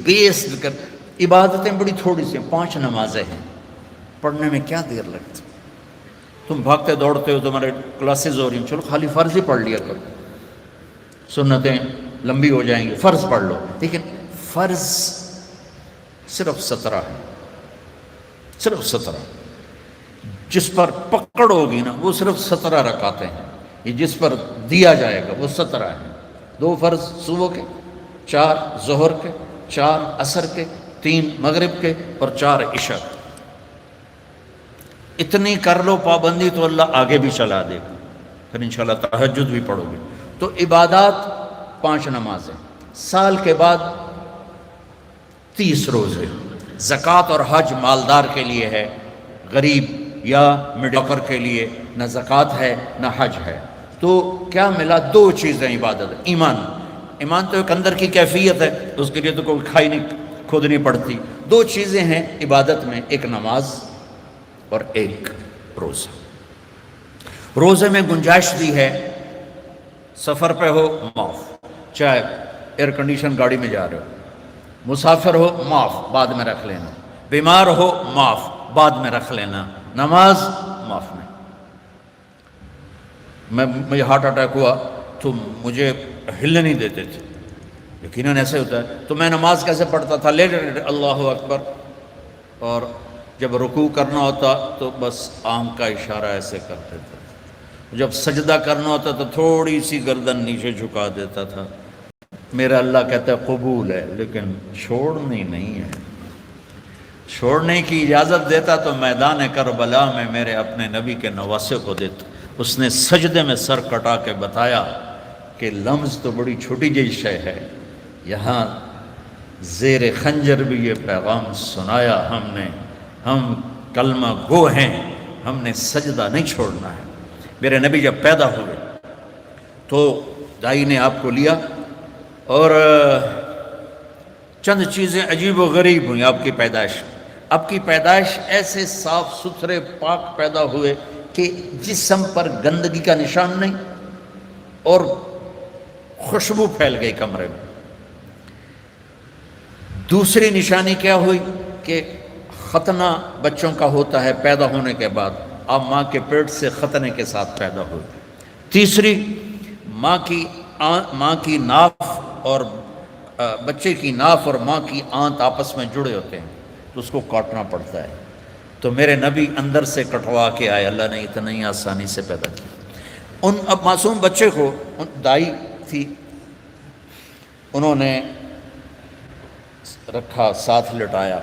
بیس کر عبادتیں بڑی تھوڑی سی ہیں، 5 نمازیں ہیں، پڑھنے میں کیا دیر لگتی؟ تم بھاگتے دوڑتے ہو، تمہارے کلاسز ہو رہی ہیں، چلو خالی فرض ہی پڑھ لیا کرو، سنتیں لمبی ہو جائیں گی، فرض پڑھ لو. لیکن فرض صرف 17 ہے، صرف 17. جس پر پکڑ ہوگی نا وہ صرف 17 رکعتیں ہیں. یہ جس پر دیا جائے گا وہ 17 ہیں. 2 فرض صبح کے، 4 ظہر کے، 4 عصر کے، 3 مغرب کے اور 4 عشاء کے. اتنی کر لو پابندی تو اللہ آگے بھی چلا دے گا. پھر انشاءاللہ تہجد بھی پڑھو گے. تو عبادات 5 نمازیں، سال کے بعد 30 روزے. زکوٰۃ اور حج مالدار کے لیے ہے، غریب یا میڈیوکر کے لیے نہ زکوٰۃ ہے نہ حج ہے. تو کیا ملا؟ 2 چیزیں عبادت. ایمان تو ایک اندر کی کیفیت ہے، اس کے لیے تو کوئی کھائی نہیں کھودنی پڑتی. 2 چیزیں ہیں عبادت میں، ایک نماز اور ایک روزہ. روزے میں گنجائش دی ہے، سفر پہ ہو معاف، چاہے ایئر کنڈیشن گاڑی میں جا رہے ہو، مسافر ہو معاف بعد میں رکھ لینا، بیمار ہو معاف بعد میں رکھ لینا، نماز معاف نہیں. مجھے ہارٹ اٹیک ہوا تو مجھے ہلنے نہیں دیتے تھے، یقیناً ایسے ہوتا ہے. تو میں نماز کیسے پڑھتا تھا؟ لیٹ اللہ اکبر، اور جب رکوع کرنا ہوتا تو بس آنکھ کا اشارہ ایسے کرتے تھے. جب سجدہ کرنا ہوتا تو تھوڑی سی گردن نیچے جھکا دیتا تھا. میرا اللہ کہتا ہے قبول ہے، لیکن چھوڑنی نہیں ہے. چھوڑنے کی اجازت دیتا تو میدان کربلا میں میرے اپنے نبی کے نواسے کو دیتا. اس نے سجدے میں سر کٹا کے بتایا کہ لمز تو بڑی چھوٹی جی شے ہے، یہاں زیر خنجر بھی یہ پیغام سنایا ہم کلمہ گو ہیں، ہم نے سجدہ نہیں چھوڑنا ہے. میرے نبی جب پیدا ہوئے تو دائی نے آپ کو لیا، اور چند چیزیں عجیب و غریب ہوئیں آپ کی پیدائش. آپ کی پیدائش ایسے صاف ستھرے پاک پیدا ہوئے کہ جسم پر گندگی کا نشان نہیں، اور خوشبو پھیل گئی کمرے میں. دوسری نشانی کیا ہوئی کہ ختنہ بچوں کا ہوتا ہے پیدا ہونے کے بعد، آپ ماں کے پیٹ سے ختنے کے ساتھ پیدا ہوئے. تیسری، ماں کی ناف اور بچے کی ناف اور ماں کی آنت آپس میں جڑے ہوتے ہیں تو اس کو کاٹنا پڑتا ہے. تو میرے نبی اندر سے کٹوا کے آئے، اللہ نے اتنا ہی آسانی سے پیدا کیا. اب معصوم بچے کو دائی تھی، انہوں نے رکھا، ساتھ لٹایا،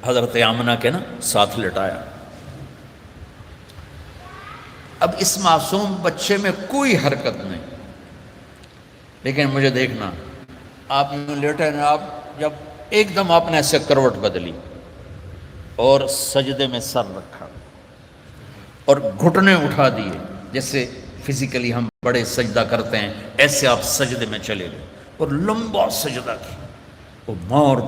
حضرت آمنہ کے ساتھ لٹایا. اب اس معصوم بچے میں کوئی حرکت نہیں، لیکن مجھے دیکھنا، آپ لیٹے نا، آپ جب ایک دم آپ نے ایسے کروٹ بدلی اور سجدے میں سر رکھا اور گھٹنے اٹھا دیے، جیسے فزیکلی ہم بڑے سجدہ کرتے ہیں ایسے آپ سجدے میں چلے گئے اور لمبا سجدہ کیا. وہ ماں اور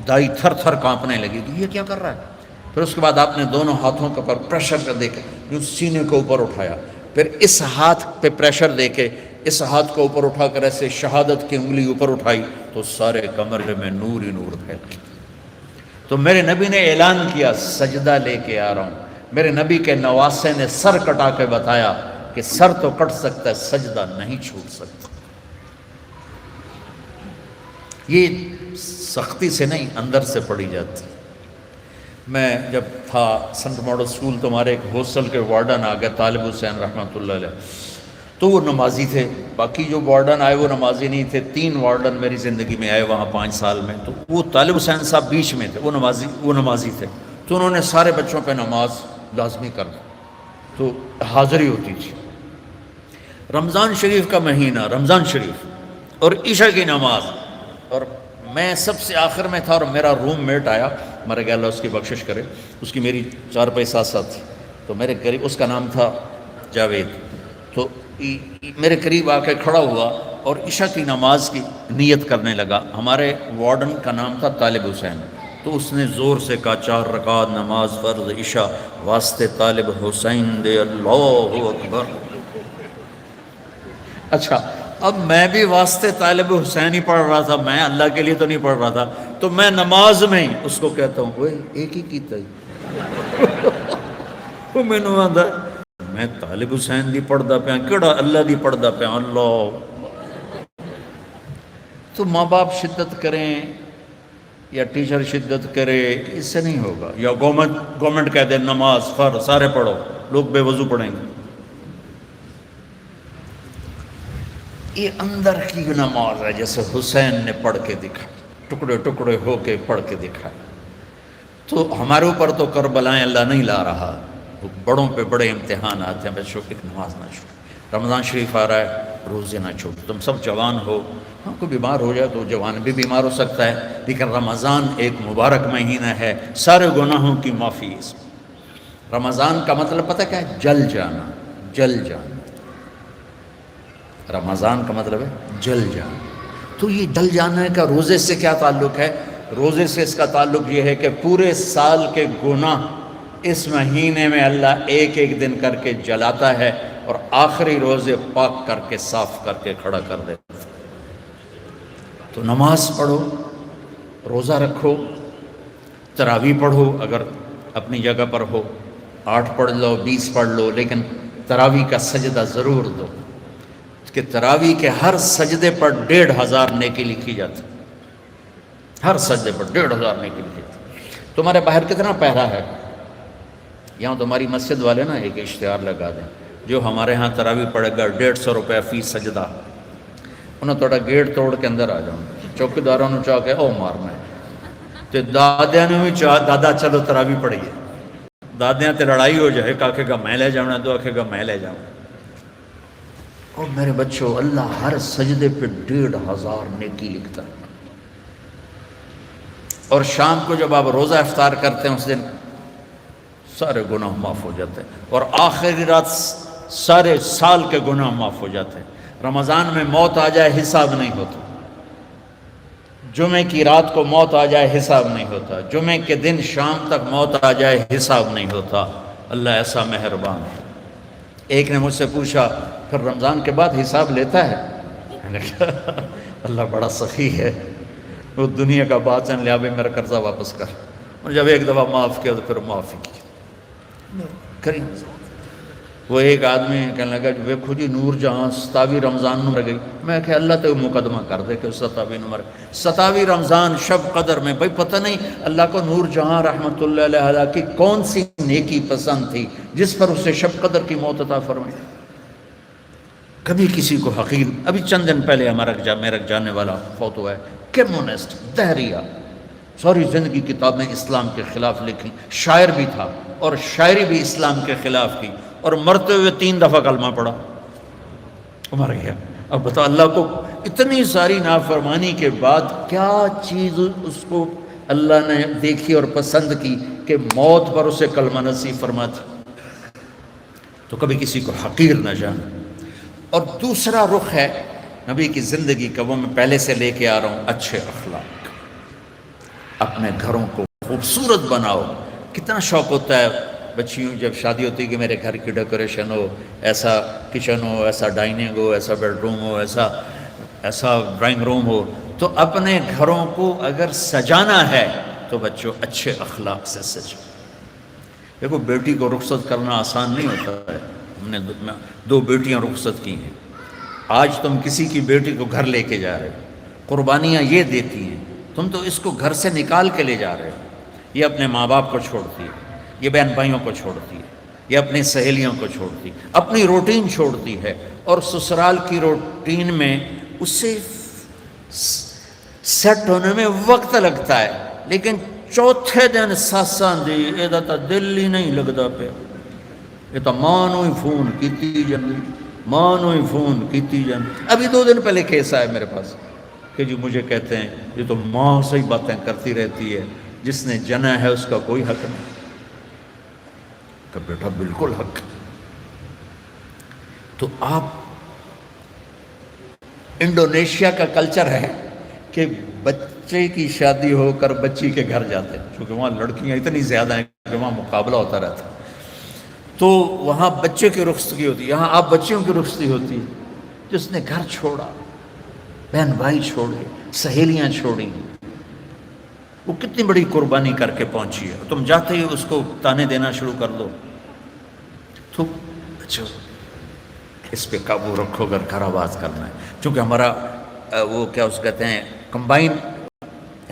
دائی تھر تھر کانپنے لگی کہ یہ کیا کر رہا ہے. پھر اس کے بعد آپ نے دونوں ہاتھوں کے پر پریشر کر دے کے سینے کو اوپر اٹھایا، پھر اس ہاتھ پہ پریشر دے کے اس ہاتھ کو اوپر اٹھا کر ایسے شہادت کی انگلی اوپر اٹھائی تو سارے کمرے میں نور ہی نور پھیل گیا. تو میرے نبی نے اعلان کیا سجدہ لے کے آ رہا ہوں. میرے نبی کے نواسے نے سر کٹا کے بتایا کہ سر تو کٹ سکتا ہے، سجدہ نہیں چھوٹ سکتا. یہ سختی سے نہیں، اندر سے پڑھی جاتی. میں جب تھا سنٹ ماڈل اسکول تو ہمارے ایک ہاسٹل کے وارڈن آ گئے، طالب حسین رحمۃ اللہ علیہ، تو وہ نمازی تھے. باقی جو وارڈن آئے وہ نمازی نہیں تھے. 3 وارڈن میری زندگی میں آئے وہاں 5 سال میں، تو وہ طالب حسین صاحب بیچ میں تھے، وہ نمازی تھے. تو انہوں نے سارے بچوں پہ نماز لازمی کر دی، تو حاضری ہوتی تھی. رمضان شریف کا مہینہ، رمضان شریف اور عشاء کی نماز، اور میں سب سے آخر میں تھا، اور میرا روم میٹ آیا، مر گیا اللہ اس کی بخشش کرے، اس کی میری 4 پیسہ ساتھ تھی، تو میرے قریب، اس کا نام تھا جاوید، تو میرے قریب آ کے کھڑا ہوا اور عشاء کی نماز کی نیت کرنے لگا. ہمارے وارڈن کا نام تھا طالب حسین، تو اس نے زور سے کہا 4 رکعت نماز فرض عشاء واسطے طالب حسین دے، اللہ اکبر. اچھا، اب میں بھی واسطے طالب حسین ہی پڑھ رہا تھا، میں اللہ کے لیے تو نہیں پڑھ رہا تھا، تو میں نماز میں ہی اس کو کہتا ہوں، وہ ایک ہی کیتا ہی وہ میں نے آدھا میں طالب حسین دی پڑھدا پیا، کیڑا اللہ دی پڑھدا پیا، اللہ۔ تو ماں باپ شدت کریں یا ٹیچر شدت کرے، اس سے نہیں ہوگا، یا گورنمنٹ کہہ دے نماز فرض سارے پڑھو، لوگ بے وضو پڑھیں گے۔ یہ اندر کی نماز ہے، جیسے حسین نے پڑھ کے دکھا، ٹکڑے ٹکڑے ہو کے پڑھ کے دکھا۔ تو ہمارے اوپر تو کربلائیں اللہ نہیں لا رہا، بڑوں پہ بڑے امتحان آتے ہیں، بچوں کی نماز نہ چھوڑو، رمضان شریف آ رہا ہے، روزے نہ چھوڑو۔ تم سب جوان ہو، ہاں کوئی بیمار ہو جائے تو جوان بھی بیمار ہو سکتا ہے، لیکن رمضان ایک مبارک مہینہ ہے، سارے گناہوں کی معافی اس میں۔ رمضان کا مطلب پتہ کیا ہے؟ جل جانا، جل جانا۔ رمضان کا مطلب ہے جل جانا۔ تو یہ جل جانے کا روزے سے کیا تعلق ہے؟ روزے سے اس کا تعلق یہ ہے کہ پورے سال کے گناہ اس مہینے میں اللہ ایک ایک دن کر کے جلاتا ہے، اور آخری روزے پاک کر کے صاف کر کے کھڑا کر دیتا ہے۔ تو نماز پڑھو، روزہ رکھو، تراویح پڑھو، اگر اپنی جگہ پر ہو 8 پڑھ لو، 20 پڑھ لو، لیکن تراویح کا سجدہ ضرور دو، کہ تراویح کے ہر سجدے پر 1500 نیکی لکھی جاتی، ہر سجدے پر 1500 نیکی لکھی جاتی۔ تمہارے باہر کتنا پہرا ہے؟ یہاں تمہاری مسجد والے نا ایک اشتہار لگا دیں، جو ہمارے ہاں تراویح پڑھے گا 150 روپے فی سجدہ، انہوں تھوڑا گیٹ توڑ کے اندر آ جاؤں، چوکیداروں نے چاہ کے او مارنا ہے، تو دادیاں نے بھی چاہ دادا چلو تراویح پڑھیے، دادیاں تے لڑائی ہو جائے، ایک آکھے گا میں لے جاؤں، دو آکھے گا میں لے جاؤں۔ اور میرے بچوں، اللہ ہر سجدے پہ 1500 نیکی لکھتا ہے۔ اور شام کو جب آپ روزہ افطار کرتے ہیں، اس دن سارے گناہ معاف ہو جاتے ہیں، اور آخری رات سارے سال کے گناہ معاف ہو جاتے ہیں۔ رمضان میں موت آ جائے حساب نہیں ہوتا، جمعے کی رات کو موت آ جائے حساب نہیں ہوتا، جمعے کے دن شام تک موت آ جائے حساب نہیں ہوتا۔ اللہ ایسا مہربان ہے۔ ایک نے مجھ سے پوچھا پھر رمضان کے بعد حساب لیتا ہے؟ میں نے کہا اللہ بڑا سخی ہے، وہ دنیا کا بادشاہ لیا بھائی میرا قرضہ واپس کر، اور جب ایک دفعہ معاف کیا تو پھر معافی کی کریں۔ وہ ایک آدمی کہنے لگا ویکھو جی نور جہاں 27 رمضان نو مر گئی، میں کہ اللہ تو مقدمہ کر دے کہ 27 نو مر، 27 رمضان شب قدر میں، بھائی پتہ نہیں اللہ کو نور جہاں رحمت اللہ علیہ کی کون سی نیکی پسند تھی جس پر اسے شب قدر کی موت عطا فرمائی۔ کبھی کسی کو حقیر، ابھی چند دن پہلے میرا ایک جاننے والا فوت ہوا ہے، کمیونسٹ، دہریہ، ساری زندگی کتابیں اسلام کے خلاف لکھی، شاعر بھی تھا اور شاعری بھی اسلام کے خلاف کی، اور مرتے ہوئے 3 دفعہ کلمہ پڑھا، مر گیا۔ اب بتا اللہ کو اتنی ساری نافرمانی کے بعد کیا چیز اس کو اللہ نے دیکھی اور پسند کی کہ موت پر اسے کلمہ نصیب فرماتی۔ تو کبھی کسی کو حقیر نہ جان۔ اور دوسرا رخ ہے نبی کی زندگی کا، وہ میں پہلے سے لے کے آ رہا ہوں، اچھے اخلاق۔ اپنے گھروں کو خوبصورت بناؤ۔ کتنا شوق ہوتا ہے بچیوں جب شادی ہوتی ہے کہ میرے گھر کی ڈیکوریشن ہو، ایسا کچن ہو، ایسا ڈائننگ ہو، ایسا بیڈ روم ہو، ایسا ڈرائنگ روم ہو۔ تو اپنے گھروں کو اگر سجانا ہے تو بچوں اچھے اخلاق سے سجاؤ۔ دیکھو بیٹی کو رخصت کرنا آسان نہیں ہوتا ہے، ہم نے 2 بیٹیاں رخصت کی ہیں۔ آج تم کسی کی بیٹی کو گھر لے کے جا رہے ہو، قربانیاں یہ دیتی ہیں، تم تو اس کو گھر سے نکال کے لے جا رہے ہو۔ یہ اپنے ماں باپ کو چھوڑتی ہے، یہ بہن بھائیوں کو چھوڑتی ہے، یہ اپنی سہیلیوں کو چھوڑتی ہے، اپنی روٹین چھوڑتی ہے، اور سسرال کی روٹین میں اسے سیٹ ہونے میں وقت لگتا ہے، لیکن چوتھے دن ساساں دی یہ تو دل ہی نہیں لگتا پیا، یہ تو ماں نو ہی فون کیتی جاندی، ماں نو ہی فون کیتی جاندی۔ ابھی 2 دن پہلے کیس آیا میرے پاس کہ جی مجھے کہتے ہیں یہ تو ماں سے ہی باتیں کرتی رہتی ہے، جس نے جنا ہے اس کا کوئی حق نہیں۔ کہ بیٹا بالکل حق۔ تو آپ انڈونیشیا کا کلچر ہے کہ بچے کی شادی ہو کر بچی کے گھر جاتے ہیں، چونکہ وہاں لڑکیاں اتنی زیادہ ہیں کہ وہاں مقابلہ ہوتا رہتا ہے، تو وہاں بچے کی رخصتی ہوتی ہے، یہاں آپ بچیوں کی رخصتی ہوتی ہے۔ جس نے گھر چھوڑا، بہن بھائی چھوڑے، سہیلیاں چھوڑی، وہ کتنی بڑی قربانی کر کے پہنچی ہے، تم جاتے ہی اس کو تانے دینا شروع کر دو۔ تو اچھا اس پہ قابو رکھو اگر گھر آباد کرنا ہے، چونکہ ہمارا وہ کیا اس کہتے ہیں کمبائن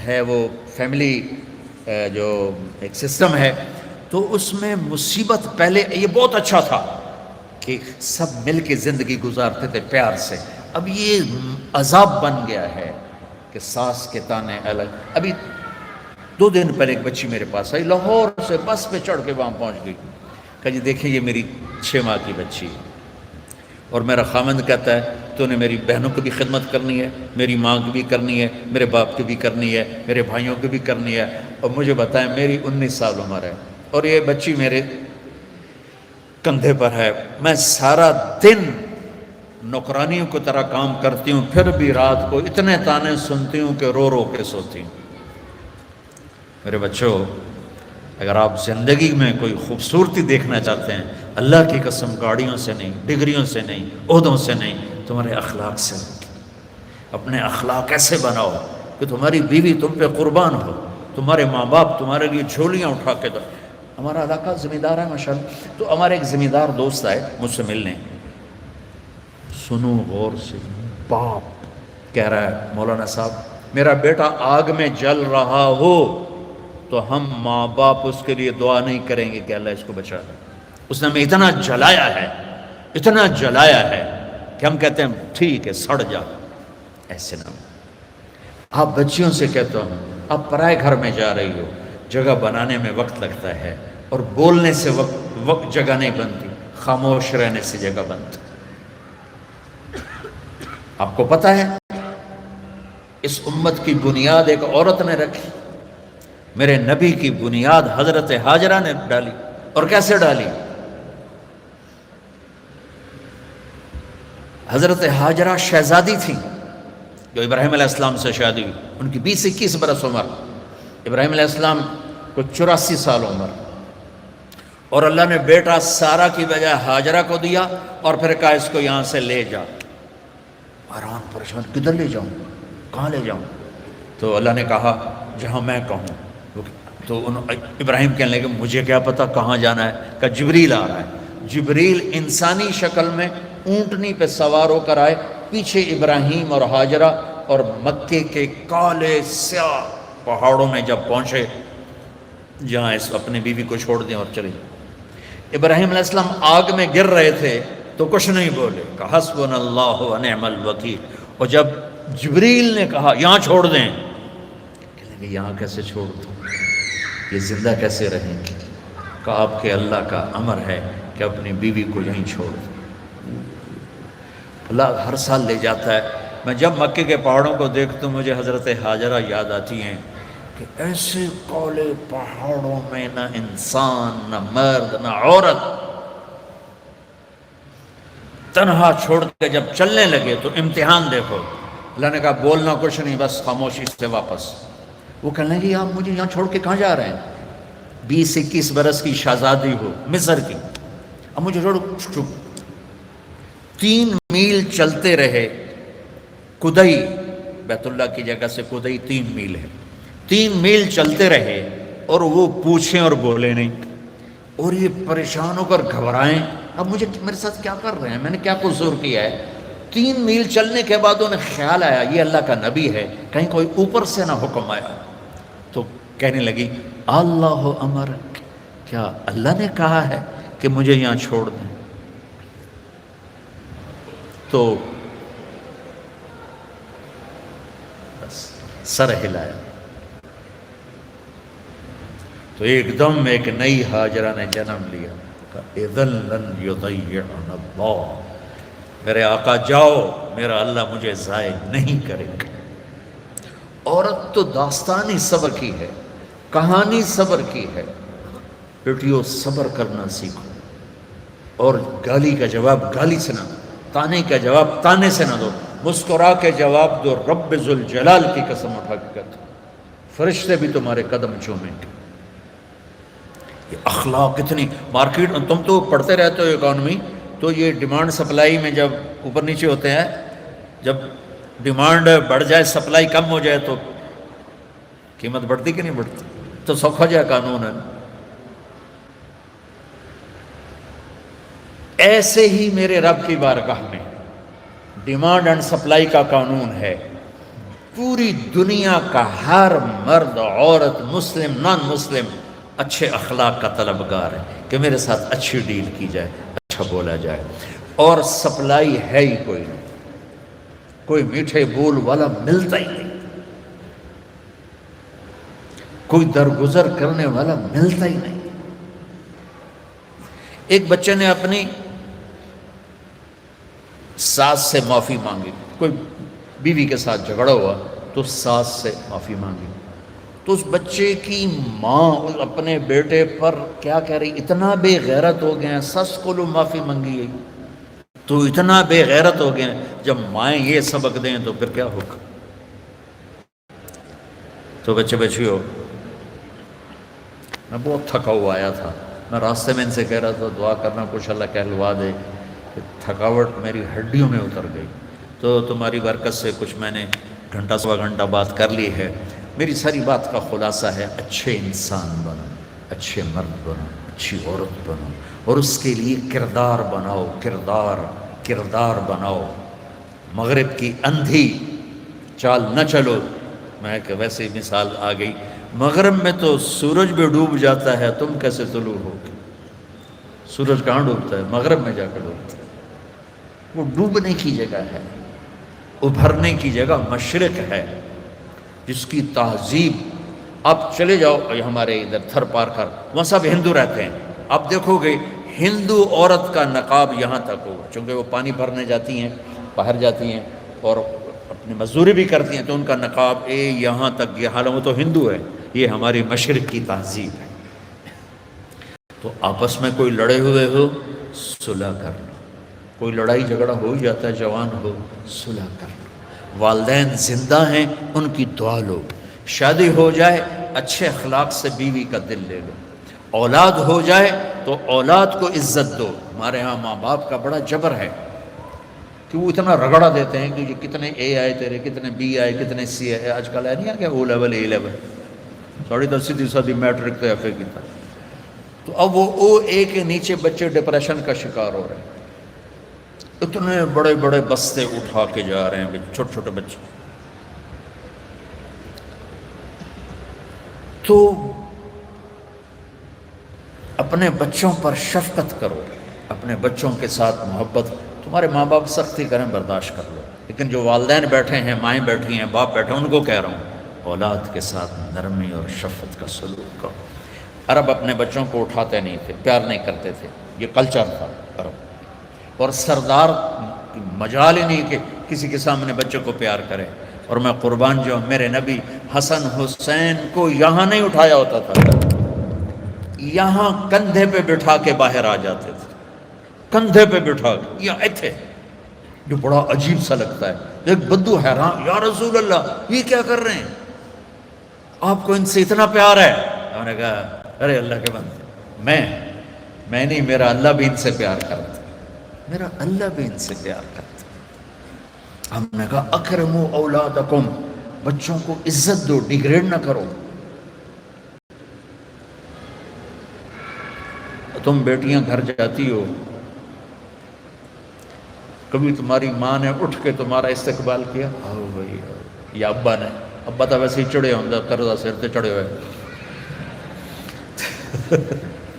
ہے، وہ فیملی جو ایک سسٹم ہے، تو اس میں مصیبت پہلے یہ بہت اچھا تھا کہ سب مل کے زندگی گزارتے تھے پیار سے، اب یہ عذاب بن گیا ہے کہ ساس کے تانے الگ۔ ابھی 2 دن پہلے ایک بچی میرے پاس آئی، لاہور سے بس پہ چڑھ کے وہاں پہنچ گئی، کہا جی دیکھیں یہ میری 6 ماہ کی بچی ہے، اور میرا خامند کہتا ہے تو نے میری بہنوں کی بھی خدمت کرنی ہے، میری ماں کی بھی کرنی ہے، میرے باپ کی بھی کرنی ہے، میرے بھائیوں کی بھی کرنی ہے، اور مجھے بتائیں میری 19 سال عمر ہے اور یہ بچی میرے کندھے پر ہے، میں سارا دن نوکرانیوں کی طرح کام کرتی ہوں، پھر بھی رات کو اتنے تانے سنتی ہوں کہ رو رو کے سوتی ہوں۔ میرے بچوں، اگر آپ زندگی میں کوئی خوبصورتی دیکھنا چاہتے ہیں، اللہ کی قسم گاڑیوں سے نہیں، ڈگریوں سے نہیں، عہدوں سے نہیں، تمہارے اخلاق سے۔ اپنے اخلاق ایسے بناؤ کہ تمہاری بیوی تم پہ قربان ہو، تمہارے ماں باپ تمہارے لیے جھولیاں اٹھا کے دو۔ ہمارا علاقہ زمیندار ہے ماشاءاللہ، تو ہمارے ایک زمیندار دوست آئے مجھ سے ملنے، سنو غور سے، باپ کہہ رہا ہے مولانا صاحب میرا بیٹا آگ میں جل رہا ہو تو ہم ماں باپ اس کے لیے دعا نہیں کریں گے کہ اللہ اس کو بچا دے، اس نے ہمیں اتنا جلایا ہے، اتنا جلایا ہے کہ ہم کہتے ہیں ٹھیک ہے سڑ جا۔ ایسے نہ آپ بچیوں سے کہتے ہو، آپ پرائے گھر میں جا رہی ہو، جگہ بنانے میں وقت لگتا ہے، اور بولنے سے وقت جگہ نہیں بنتی، خاموش رہنے سے جگہ بنتی۔ آپ کو پتہ ہے اس امت کی بنیاد ایک عورت نے رکھی، میرے نبی کی بنیاد حضرت ہاجرہ نے ڈالی، اور کیسے ڈالی؟ حضرت ہاجرہ شہزادی تھی جو ابراہیم علیہ السلام سے شادی ہوئی، ان کی 20-21 برس عمر، ابراہیم علیہ السلام کو 84 سال عمر، اور اللہ نے بیٹا سارا کی بجائے ہاجرہ کو دیا، اور پھر کہا اس کو یہاں سے لے جا۔ حیران پریشان، کدھر لے جاؤں، کہاں لے جاؤں؟ تو اللہ نے کہا جہاں میں کہوں۔ تو ابراہیم کہنے لگے مجھے کیا پتا کہاں جانا ہے؟ کہا جبریل آ رہا ہے۔ جبریل انسانی شکل میں اونٹنی پہ سوار ہو کر آئے، پیچھے ابراہیم اور ہاجرہ، اور مکے کے کالے سیاہ پہاڑوں میں جب پہنچے جہاں اس اپنی بیوی کو چھوڑ دیں اور چلے۔ ابراہیم علیہ السلام آگ میں گر رہے تھے تو کچھ نہیں بولے، کہا حسبنا اللہ ونعم الوکیل، اور جب جبریل نے کہا یہاں چھوڑ دیں، کہنے لگے یہاں کیسے چھوڑ دوں، یہ زندہ کیسے رہیں گے؟ کہا آپ کے اللہ کا امر ہے کہ اپنی بیوی کو یہیں چھوڑ دیں۔ اللہ ہر سال لے جاتا ہے۔ میں جب مکے کے پہاڑوں کو دیکھتا ہوں مجھے حضرت ہاجرہ یاد آتی ہیں کہ ایسے کالے پہاڑوں میں نہ انسان، نہ مرد، نہ عورت، تنہا چھوڑ کے جب چلنے لگے تو امتحان دیکھو۔ اللہ نے کہا بولنا کچھ نہیں، بس خاموشی سے واپس۔ وہ کہنے لگے آپ مجھے یہاں چھوڑ کے کہاں جا رہے ہیں؟ 20-21 برس کی شہزادی ہو مصر کی، اب مجھے چھوڑ۔ 3 میل چلتے رہے، کدئی بیت اللہ کی جگہ سے کدئی 3 میل ہے، 3 میل چلتے رہے اور وہ پوچھیں اور بولے نہیں، اور یہ پریشان ہو کر گھبرائیں اب مجھے میرے ساتھ کیا کر رہے ہیں، میں نے کیا قصور کیا ہے؟ 3 میل چلنے کے بعد انہیں خیال آیا یہ اللہ کا نبی ہے، کہیں کوئی اوپر سے نہ حکم آیا، تو کہنے لگی اللہ امر، کیا اللہ نے کہا ہے کہ مجھے یہاں چھوڑ دیں؟ تو بس سر ہلایا، تو ایک دم ایک نئی ہاجرہ نے جنم لیا۔ اذن لن یضیعنا اللہ، میرے آقا جاؤ، میرا اللہ مجھے ضائع نہیں کرے گا۔ عورت تو داستانی صبر کی ہے، کہانی صبر کی ہے۔ بیٹیوں صبر کرنا سیکھو، اور گالی کا جواب گالی سے نہ دو، تانے کا جواب تانے سے نہ دو، مسکرا کے جواب دو، رب ذوالجلال کی قسم اٹھا کے کہتے فرشتے بھی تمہارے قدم چومیں گے۔ یہ اخلاق اتنی، مارکیٹ تم تو پڑھتے رہتے ہو اکانومی، تو یہ ڈیمانڈ سپلائی میں جب اوپر نیچے ہوتے ہیں، جب ڈیمانڈ بڑھ جائے سپلائی کم ہو جائے تو قیمت بڑھتی کہ نہیں بڑھتی؟ تو سوکھا جائے قانون ہے۔ ایسے ہی میرے رب کی بارگاہ میں ڈیمانڈ اینڈ سپلائی کا قانون ہے۔ پوری دنیا کا ہر مرد، عورت، مسلم، نان مسلم اچھے اخلاق کا طلبگار ہے کہ میرے ساتھ اچھی ڈیل کی جائے، اچھا بولا جائے۔ اور سپلائی ہے ہی کوئی نہیں، کوئی میٹھے بول والا ملتا ہی نہیں، کوئی درگزر کرنے والا ملتا ہی نہیں۔ ایک بچے نے اپنی ساس سے معافی مانگی، کوئی بیوی کے ساتھ جھگڑا ہوا تو ساس سے معافی مانگی، تو اس بچے کی ماں اپنے بیٹے پر کیا کہہ رہی، اتنا بے غیرت ہو گئے ہیں، سس کو لو معافی منگی ہے تو اتنا بے غیرت ہو گئے ہیں۔ جب مائیں یہ سبق دیں تو پھر کیا ہوگا؟ تو بچیوں، میں بہت تھکا ہوا آیا تھا، میں راستے میں ان سے کہہ رہا تھا دعا کرنا کچھ اللہ کہلوا دے، کہ تھکاوٹ میری ہڈیوں میں اتر گئی۔ تو تمہاری برکت سے کچھ میں نے گھنٹہ سوا گھنٹہ بات کر لی ہے۔ میری ساری بات کا خلاصہ ہے، اچھے انسان بنو، اچھے مرد بنو، اچھی عورت بنو، اور اس کے لیے کردار بناؤ، کردار بناؤ۔ مغرب کی اندھی چال نہ چلو۔ میں کہ ویسے ہی مثال آ گئی، مغرب میں تو سورج بھی ڈوب جاتا ہے، تم کیسے طلوع ہوگے؟ سورج کہاں ڈوبتا ہے؟ مغرب میں جا کر ڈوبتا ہے۔ وہ ڈوبنے کی جگہ ہے، ابھرنے کی جگہ مشرق ہے، جس کی تہذیب، آپ چلے جاؤ ہمارے ادھر تھر پارکر، وہاں سب ہندو رہتے ہیں، آپ دیکھو گے ہندو عورت کا نقاب یہاں تک ہوگا، چونکہ وہ پانی بھرنے جاتی ہیں، باہر جاتی ہیں اور اپنی مزدوری بھی کرتی ہیں، تو ان کا نقاب یہاں تک، یہ حالانکہ وہ تو ہندو ہے، یہ ہماری مشرق کی تہذیب ہے۔ تو آپس میں کوئی لڑے ہوئے ہو، صلح کر لو، کوئی لڑائی جھگڑا ہو ہی جاتا ہے، جوان ہو، صلح کر لو۔ والدین زندہ ہیں، ان کی دعا لو۔ شادی ہو جائے، اچھے اخلاق سے بیوی کا دل لے لو۔ اولاد ہو جائے تو اولاد کو عزت دو۔ ہمارے ہاں ماں باپ کا بڑا جبر ہے کہ وہ اتنا رگڑا دیتے ہیں کہ یہ کتنے اے آئے تیرے، کتنے بی آئے، کتنے سی آئے، آج کل ہے نہیں آ گیا او لیول، اے لیول، 10.5 میٹرک تو ایف اے کی تھا۔ تو اب وہ او اے کے نیچے بچے ڈپریشن کا شکار ہو رہے ہیں، اتنے بڑے بڑے بستے اٹھا کے جا رہے ہیں چھوٹے چھوٹے بچے۔ تو اپنے بچوں پر شفقت کرو، اپنے بچوں کے ساتھ محبت۔ تمہارے ماں باپ سختی کریں، برداشت کر لو، لیکن جو والدین بیٹھے ہیں، مائیں بیٹھی ہیں، باپ بیٹھے ہیں، ان کو کہہ رہا ہوں اولاد کے ساتھ نرمی اور شفقت کا سلوک کرو۔ عرب اپنے بچوں کو اٹھاتے نہیں تھے، پیار نہیں کرتے تھے، یہ کلچر تھا عرب۔ اور سردار مجال ہی نہیں کہ کسی کے سامنے بچے کو پیار کرے۔ اور میں قربان جو میرے نبی حسن حسین کو یہاں نہیں اٹھایا ہوتا تھا، یہاں کندھے پہ بٹھا کے باہر آ جاتے تھے، کندھے پہ بٹھا کے، یہاں تھے، جو بڑا عجیب سا لگتا ہے۔ ایک بدو حیران، یا رسول اللہ یہ کیا کر رہے ہیں، آپ کو ان سے اتنا پیار ہے؟ انہوں نے کہا ارے اللہ کے بندے، میں نہیں، میرا اللہ بھی ان سے پیار کرتا، میرا اللہ بھی ان سے پیار کرتا۔ ہم نے کہا اکرموا اولادکم، بچوں کو عزت دو، ڈیگریڈ نہ کرو۔ تم بیٹیاں گھر جاتی ہو، کبھی تمہاری ماں نے اٹھ کے تمہارا استقبال کیا؟ آؤ بھائی، یا ابا نے؟ ابا تو ویسے ہی چڑھے ہوں، قرضہ سر تے چڑھے ہوئے،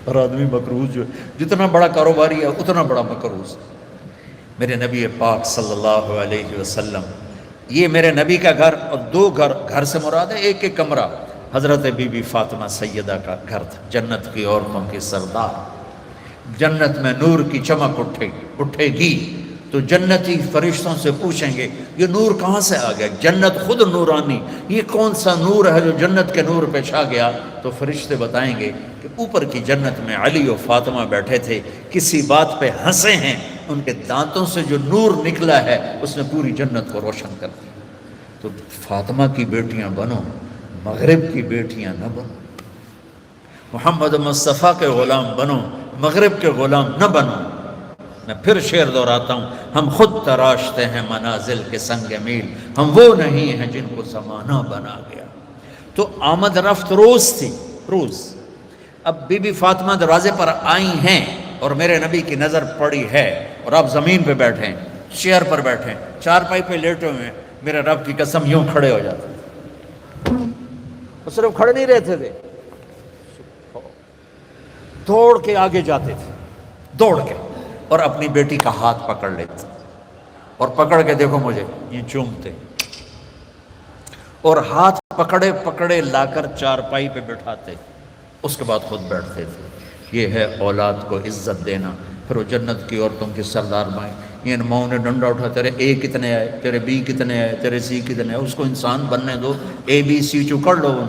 اور آدمی مقروض جو جتنا بڑا کاروباری ہے اتنا بڑا مقروض۔ میرے نبی پاک صلی اللہ علیہ وسلم، یہ میرے نبی کا گھر، اور دو گھر سے مراد ہے ایک ایک کمرہ، حضرت بی بی فاطمہ سیدہ کا گھر تھا، جنت کی عورتوں کی سردار۔ جنت میں نور کی چمک اٹھے گی تو جنتی فرشتوں سے پوچھیں گے یہ نور کہاں سے آ گیا؟ جنت خود نورانی، یہ کون سا نور ہے جو جنت کے نور پہ چھا گیا؟ تو فرشتے بتائیں گے کہ اوپر کی جنت میں علی و فاطمہ بیٹھے تھے، کسی بات پہ ہنسے ہیں، ان کے دانتوں سے جو نور نکلا ہے اس نے پوری جنت کو روشن کر دیا۔ تو فاطمہ کی بیٹیاں بنو، مغرب کی بیٹیاں نہ بنو، محمد مصطفیٰ کے غلام بنو، مغرب کے غلام نہ بنو۔ میں پھر شعر دہراتا ہوں، ہم خود تراشتے ہیں منازل کے سنگ میل، ہم وہ نہیں ہیں جن کو زمانہ بنا گیا۔ تو آمد رفت روز تھی، روز۔ اب بی بی فاطمہ دروازے پر آئی ہیں اور میرے نبی کی نظر پڑی ہے، اور آپ زمین پہ بیٹھے ہیں، چیئر پر بیٹھے ہیں، چارپائی پہ لیٹے ہوئے ہیں، میرے رب کی قسم یوں کھڑے ہو جاتے ہیں۔ وہ صرف کھڑے نہیں رہتے تھے، دوڑ کے آگے جاتے تھے، دوڑ کے، اور اپنی بیٹی کا ہاتھ پکڑ لیتے اور پکڑ کے دیکھو مجھے یہ چومتے، اور ہاتھ پکڑے پکڑے لا کر چارپائی پہ بٹھاتے، اس کے بعد خود بیٹھتے تھے۔ یہ ہے اولاد کو عزت دینا۔ پھر وہ جنت کی عورتوں کی سردار مائیں، یہ ماؤں نے ڈنڈا اٹھا، تیرے اے کتنے آئے، تیرے بی کتنے آئے، تیرے سی کتنے آئے، اس کو انسان بننے دو، اے بی سی چکڑ لو ان۔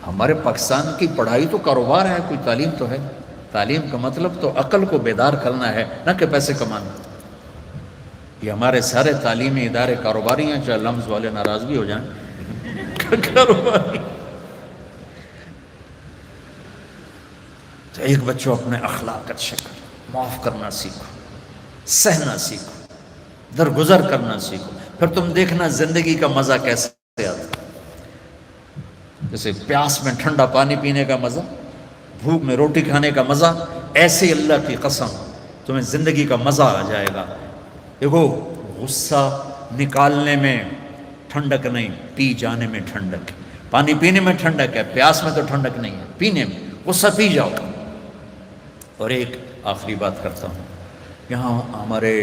ہمارے پاکستان کی پڑھائی تو کاروبار ہے، کوئی تعلیم تو ہے؟ تعلیم کا مطلب تو عقل کو بیدار کرنا ہے، نہ کہ پیسے کمانا۔ یہ ہمارے سارے تعلیمی ادارے کاروباری ہیں، چاہے لمز والے ناراض بھی ہو جائیں، کاروباری۔ تو ایک بچوں اپنے اخلاق اچھے کرو، معاف کرنا سیکھو، سہنا سیکھو، درگزر کرنا سیکھو، پھر تم دیکھنا زندگی کا مزہ کیسے آتا ہے۔ جیسے پیاس میں ٹھنڈا پانی پینے کا مزہ، بھوک میں روٹی کھانے کا مزہ، ایسے اللہ کی قسم تمہیں زندگی کا مزہ آ جائے گا۔ دیکھو غصہ نکالنے میں ٹھنڈک نہیں، پی جانے میں ٹھنڈک ہے۔ پانی پینے میں ٹھنڈک ہے، پیاس میں تو ٹھنڈک نہیں ہے، پینے میں غصہ پی جاؤ۔ اور ایک آخری بات کرتا ہوں، یہاں ہمارے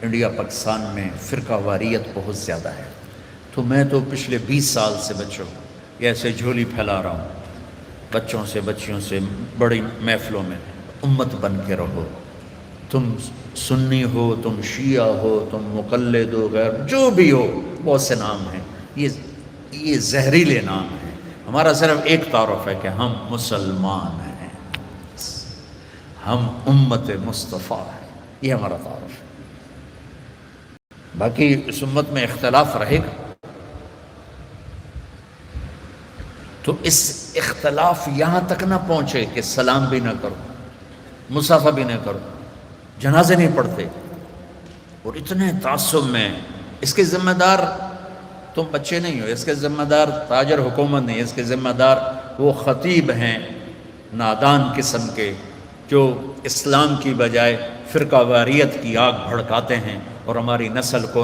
انڈیا پاکستان میں فرقہ واریت بہت زیادہ ہے، تو میں تو پچھلے 20 سال سے بچوں یہ ایسے جھولی پھیلا رہا ہوں بچوں سے، بچیوں سے، بڑی محفلوں میں، امت بن کے رہو۔ تم سنی ہو، تم شیعہ ہو، تم مقلد ہو، غیر جو بھی ہو، بہت سے نام ہیں، یہ زہریلے نام ہیں۔ ہمارا صرف ایک تعارف ہے کہ ہم مسلمان ہیں، ہم امت مصطفیٰ ہیں، یہ ہمارا تعارف ہے۔ باقی اس امت میں اختلاف رہے گا، تو اس اختلاف یہاں تک نہ پہنچے کہ سلام بھی نہ کرو، مصافحہ بھی نہ کرو، جنازے نہیں پڑھتے، اور اتنے تعصب میں۔ اس کے ذمہ دار تم بچے نہیں ہو، اس کے ذمہ دار تاجر حکومت نہیں، اس کے ذمہ دار وہ خطیب ہیں نادان قسم کے، جو اسلام کی بجائے فرقہ واریت کی آگ بھڑکاتے ہیں اور ہماری نسل کو